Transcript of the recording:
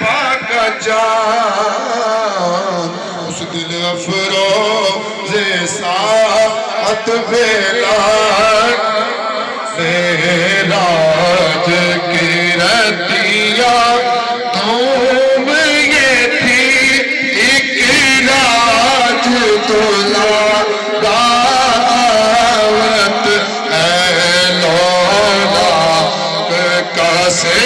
پاک جان اس دل افروز ساعت بیلات معراج کی رتیاں تم یہ تھی ایک راج تلا دعوت اے لولا کا سے